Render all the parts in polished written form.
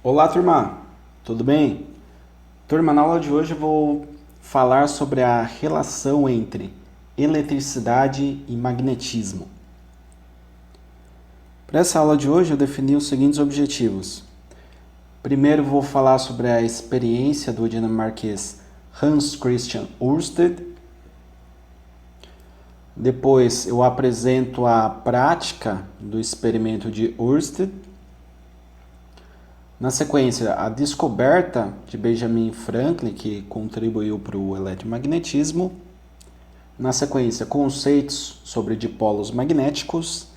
Olá, turma! Tudo bem? Turma, na aula de hoje eu vou falar sobre a relação entre eletricidade e magnetismo. Para essa aula de hoje eu defini os seguintes objetivos. Primeiro vou falar sobre a experiência do dinamarquês Hans Christian Ørsted. Depois eu apresento a prática do experimento de Ørsted. Na sequência, a descoberta de Benjamin Franklin, que contribuiu para o eletromagnetismo. Na sequência, conceitos sobre dipolos magnéticos.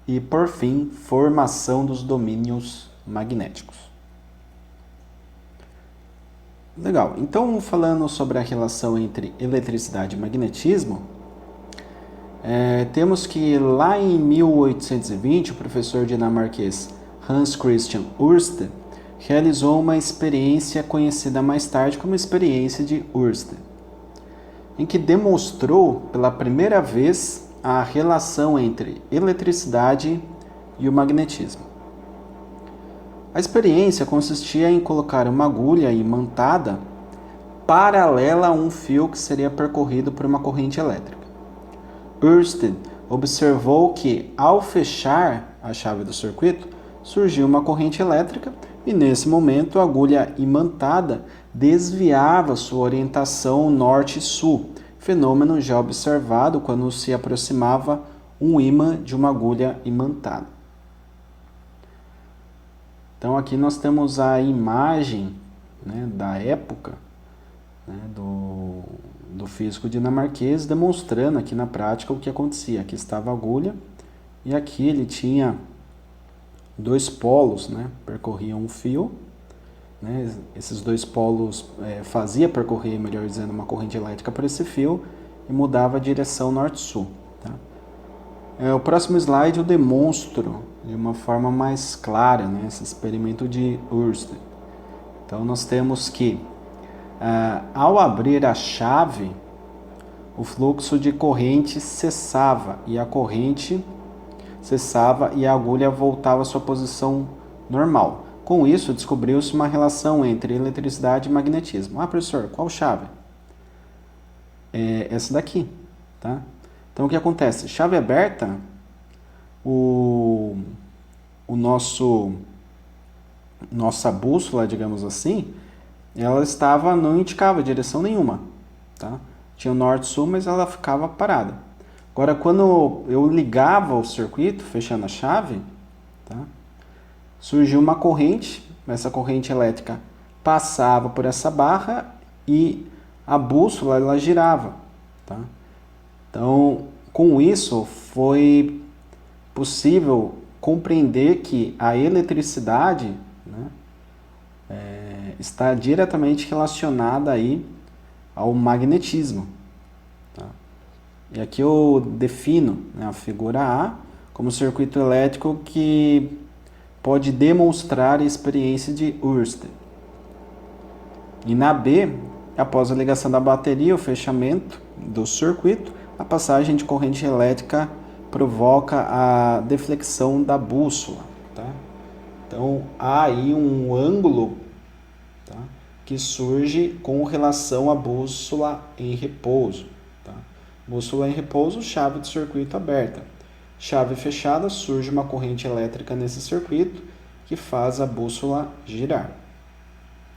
E, por fim, formação dos domínios magnéticos. Legal, então falando sobre a relação entre eletricidade e magnetismo, temos que lá em 1820 o professor dinamarquês Hans Christian Ørsted realizou uma experiência conhecida mais tarde como experiência de Ørsted, em que demonstrou pela primeira vez a relação entre eletricidade e o magnetismo. A experiência consistia em colocar uma agulha imantada paralela a um fio que seria percorrido por uma corrente elétrica. Ørsted observou que, ao fechar a chave do circuito, surgiu uma corrente elétrica e, nesse momento, a agulha imantada desviava sua orientação norte-sul, fenômeno já observado quando se aproximava um ímã de uma agulha imantada. Então, aqui nós temos a imagem, da época, do físico dinamarquês demonstrando aqui na prática o que acontecia. Aqui estava a agulha e aqui ele tinha dois polos, percorriam um fio. Esses dois polos fazia percorrer, melhor dizendo, uma corrente elétrica por esse fio e mudava a direção norte-sul. O próximo slide eu demonstro de uma forma mais clara esse experimento de Ørsted. Então nós temos que ao abrir a chave, o fluxo de corrente cessava e a corrente cessava e a agulha voltava à sua posição normal. Com isso, descobriu-se uma relação entre eletricidade e magnetismo. Ah, professor, qual chave? Essa daqui, tá? Então, o que acontece? Chave aberta, nossa bússola, digamos assim, ela não indicava direção nenhuma, tá? Tinha o norte-sul, mas ela ficava parada. Agora, quando eu ligava o circuito, fechando a chave, tá? Surgiu uma corrente, essa corrente elétrica passava por essa barra e a bússola ela girava, tá? Então, com isso, foi possível compreender que a eletricidade está diretamente relacionada aí ao magnetismo. Tá? E aqui eu defino a figura A como circuito elétrico que pode demonstrar a experiência de Ørsted. E na B, após a ligação da bateria, o fechamento do circuito, a passagem de corrente elétrica provoca a deflexão da bússola. Tá? Então, há aí um ângulo, tá, que surge com relação à bússola em repouso. Tá? Bússola em repouso, chave de circuito aberta. Chave fechada, surge uma corrente elétrica nesse circuito que faz a bússola girar.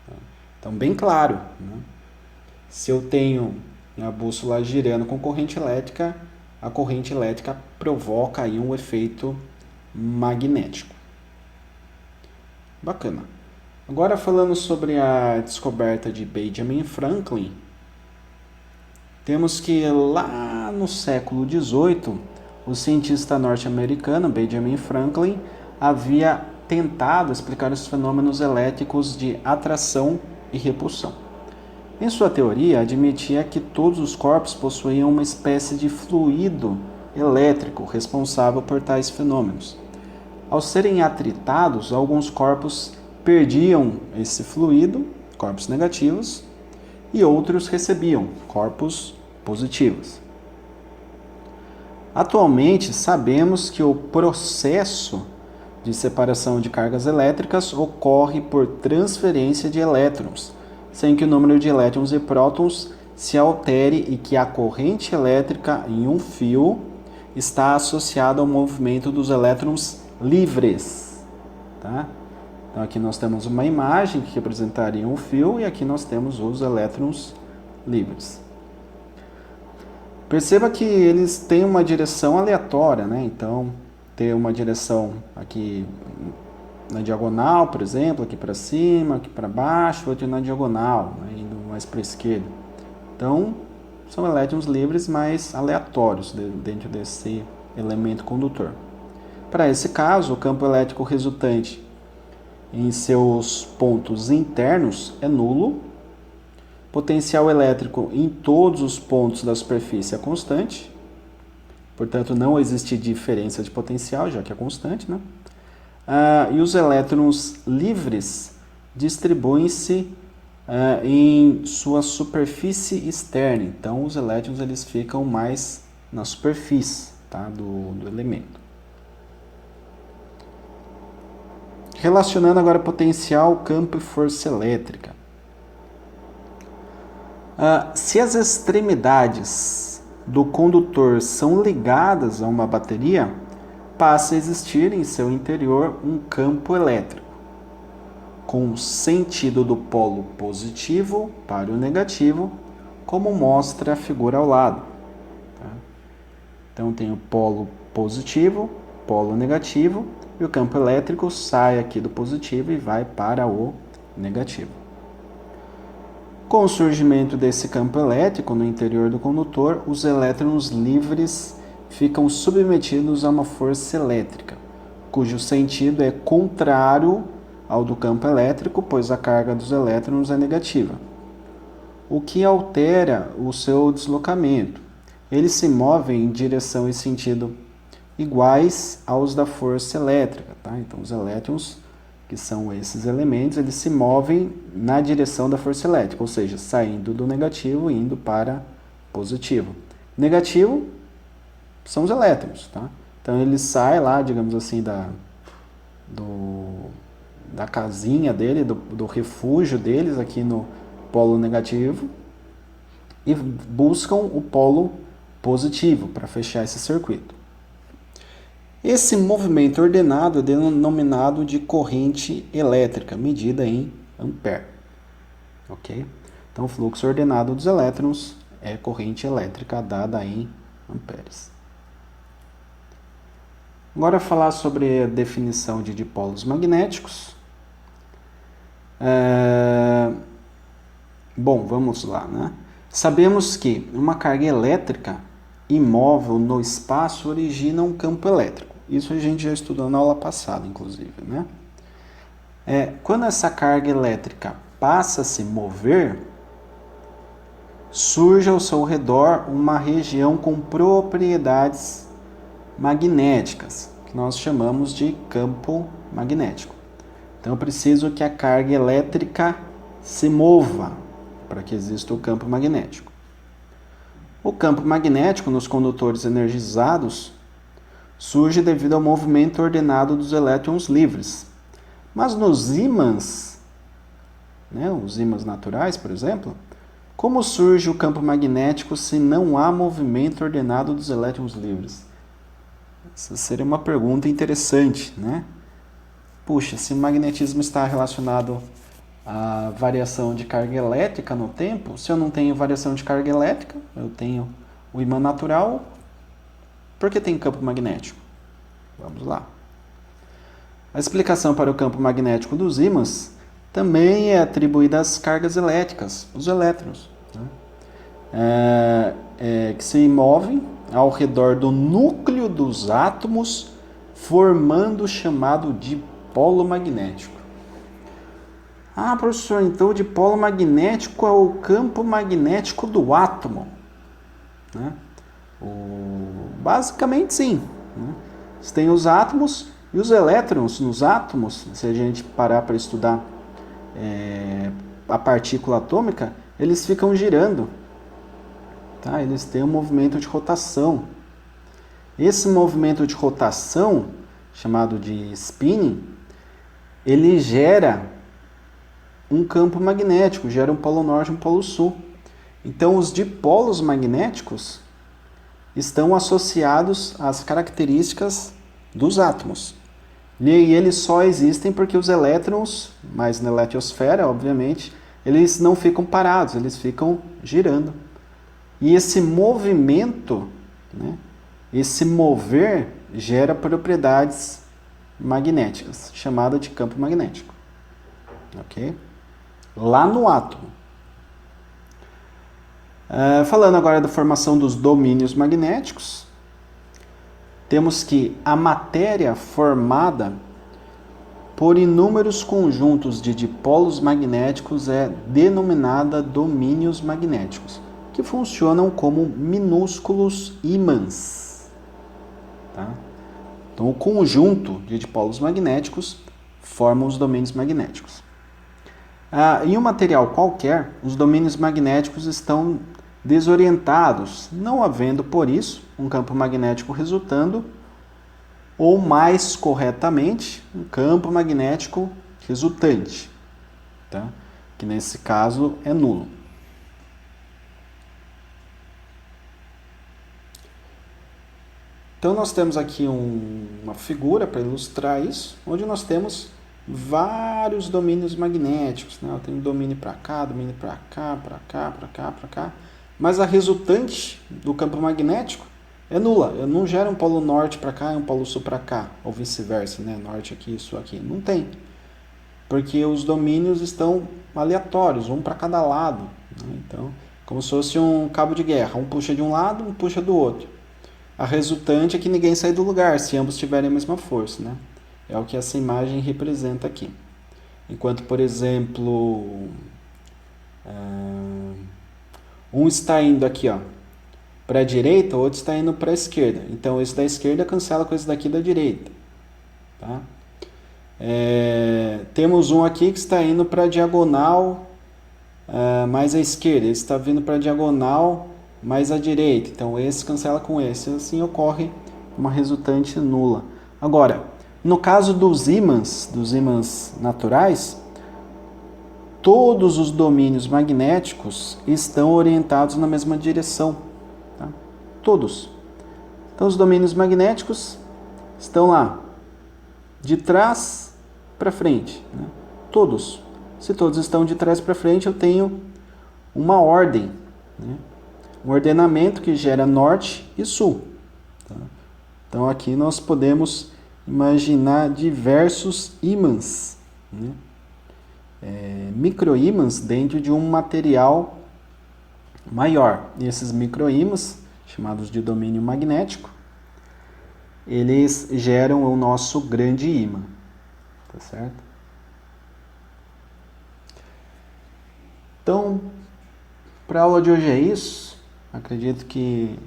Tá? Então, bem claro, se eu tenho a bússola girando com corrente elétrica, a corrente elétrica provoca aí um efeito magnético. Bacana. Agora falando sobre a descoberta de Benjamin Franklin, temos que lá no século XVIII, o cientista norte-americano Benjamin Franklin havia tentado explicar os fenômenos elétricos de atração e repulsão. Em sua teoria, admitia que todos os corpos possuíam uma espécie de fluido elétrico responsável por tais fenômenos. Ao serem atritados, alguns corpos perdiam esse fluido, corpos negativos, e outros recebiam, corpos positivos. Atualmente, sabemos que o processo de separação de cargas elétricas ocorre por transferência de elétrons, sem que o número de elétrons e prótons se altere e que a corrente elétrica em um fio está associada ao movimento dos elétrons livres. Tá? Então aqui nós temos uma imagem que representaria um fio e aqui nós temos os elétrons livres. Perceba que eles têm uma direção aleatória, né? Então, tem uma direção aqui na diagonal, por exemplo, aqui para cima, aqui para baixo, outra na diagonal, né? Indo mais para a esquerda. Então, são elétrons livres, mas aleatórios dentro desse elemento condutor. Para esse caso, o campo elétrico resultante em seus pontos internos é nulo. Potencial elétrico em todos os pontos da superfície é constante. Portanto, não existe diferença de potencial, já que é constante, né? E os elétrons livres distribuem-se em sua superfície externa. Então, os elétrons eles ficam mais na superfície, tá, do elemento. Relacionando agora potencial, campo e força elétrica. Se as extremidades do condutor são ligadas a uma bateria, passa a existir em seu interior um campo elétrico, com sentido do polo positivo para o negativo, como mostra a figura ao lado. Tá? Então tem o polo positivo, polo negativo, e o campo elétrico sai aqui do positivo e vai para o negativo. Com o surgimento desse campo elétrico no interior do condutor, os elétrons livres ficam submetidos a uma força elétrica, cujo sentido é contrário ao do campo elétrico, pois a carga dos elétrons é negativa, o que altera o seu deslocamento. Eles se movem em direção e sentido iguais aos da força elétrica. Tá? Então, os elétrons, que são esses elementos, eles se movem na direção da força elétrica, ou seja, saindo do negativo e indo para positivo. Negativo são os elétrons, tá? Então ele sai lá, digamos assim, da casinha dele, do refúgio deles aqui no polo negativo e buscam o polo positivo para fechar esse circuito. Esse movimento ordenado é denominado de corrente elétrica, medida em ampere. Ok? Então, o fluxo ordenado dos elétrons é corrente elétrica dada em amperes. Agora, falar sobre a definição de dipolos magnéticos. Bom, vamos lá, né? Sabemos que uma carga elétrica imóvel no espaço origina um campo elétrico. Isso a gente já estudou na aula passada, inclusive, né? Quando essa carga elétrica passa a se mover, surge ao seu redor uma região com propriedades magnéticas, que nós chamamos de campo magnético. Então, eu preciso que a carga elétrica se mova para que exista o campo magnético. O campo magnético nos condutores energizados surge devido ao movimento ordenado dos elétrons livres. Mas nos ímãs, né, os ímãs naturais, por exemplo, como surge o campo magnético se não há movimento ordenado dos elétrons livres? Essa seria uma pergunta interessante, né? Puxa, se o magnetismo está relacionado à variação de carga elétrica no tempo, se eu não tenho variação de carga elétrica, eu tenho o ímã natural, por que tem campo magnético? Vamos lá. A explicação para o campo magnético dos ímãs também é atribuída às cargas elétricas, os elétrons, né? Que se movem ao redor do núcleo dos átomos, formando o chamado dipolo magnético. Ah, professor, então o dipolo magnético é o campo magnético do átomo, né? Basicamente sim, né? Você tem os átomos e os elétrons nos átomos. Se a gente parar para estudar a partícula atômica, eles ficam girando, tá? Eles têm um movimento de rotação. Esse movimento de rotação chamado de spinning, ele gera um campo magnético, gera um polo norte e um polo sul. Então, os dipolos magnéticos estão associados às características dos átomos. E eles só existem porque os elétrons, mas na eletrosfera, obviamente, eles não ficam parados, eles ficam girando. E esse movimento, né, esse mover, gera propriedades magnéticas, chamada de campo magnético. Ok? Lá no átomo. Falando agora da formação dos domínios magnéticos, temos que a matéria formada por inúmeros conjuntos de dipolos magnéticos é denominada domínios magnéticos, que funcionam como minúsculos ímãs. Tá? Então, o conjunto de dipolos magnéticos forma os domínios magnéticos. Em um material qualquer, os domínios magnéticos estão desorientados, não havendo, por isso, um campo magnético resultando, ou mais corretamente, um campo magnético resultante, tá? Que nesse caso é nulo. Então nós temos aqui uma figura para ilustrar isso, onde nós temos vários domínios magnéticos, né? Eu tenho domínio para cá, domínio para cá, para cá, para cá, para cá. Mas a resultante do campo magnético é nula. Eu não gero um polo norte para cá e um polo sul para cá, ou vice-versa, né? Norte aqui, sul aqui. Não tem. Porque os domínios estão aleatórios, um para cada lado. Né? Então, como se fosse um cabo de guerra. Um puxa de um lado, um puxa do outro. A resultante é que ninguém sai do lugar, se ambos tiverem a mesma força, né? É o que essa imagem representa aqui. Enquanto, por exemplo, um está indo aqui, ó, para a direita, o outro está indo para a esquerda. Então, esse da esquerda cancela com esse daqui da direita. Tá? Temos um aqui que está indo para a diagonal mais à esquerda. Esse está vindo para a diagonal mais à direita. Então, esse cancela com esse. Assim ocorre uma resultante nula. Agora, no caso dos ímãs naturais, todos os domínios magnéticos estão orientados na mesma direção. Tá? Todos. Então, os domínios magnéticos estão lá, de trás para frente. Né? Todos. Se todos estão de trás para frente, eu tenho uma ordem. Né? Um ordenamento que gera norte e sul. Tá? Então, aqui nós podemos imaginar diversos ímãs, né? Microímãs dentro de um material maior. E esses microímãs, chamados de domínio magnético, eles geram o nosso grande ímã. Tá certo? Então, para a aula de hoje é isso. Acredito que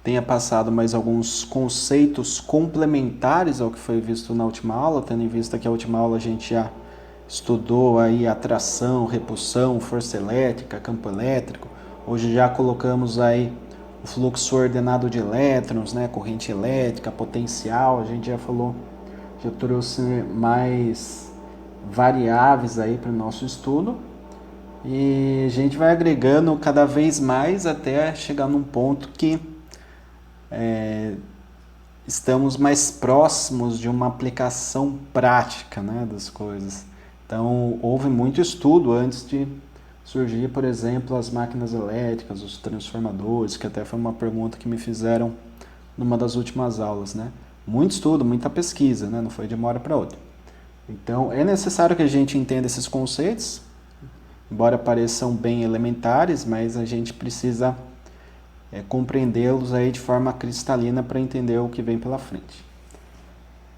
tenha passado mais alguns conceitos complementares ao que foi visto na última aula, tendo em vista que a última aula a gente já estudou aí atração, repulsão, força elétrica, campo elétrico. Hoje já colocamos aí o fluxo ordenado de elétrons, né, corrente elétrica, potencial, a gente já falou, já trouxe mais variáveis aí para o nosso estudo. E a gente vai agregando cada vez mais até chegar num ponto que estamos mais próximos de uma aplicação prática, né, das coisas. Então, houve muito estudo antes de surgir, por exemplo, as máquinas elétricas, os transformadores, que até foi uma pergunta que me fizeram numa das últimas aulas, né? Muito estudo, muita pesquisa, né? Não foi de uma hora para outra. Então, é necessário que a gente entenda esses conceitos, embora pareçam bem elementares, mas a gente precisa compreendê-los aí de forma cristalina para entender o que vem pela frente.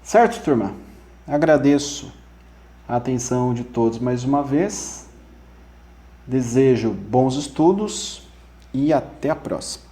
Certo, turma? Agradeço a atenção de todos mais uma vez. Desejo bons estudos e até a próxima.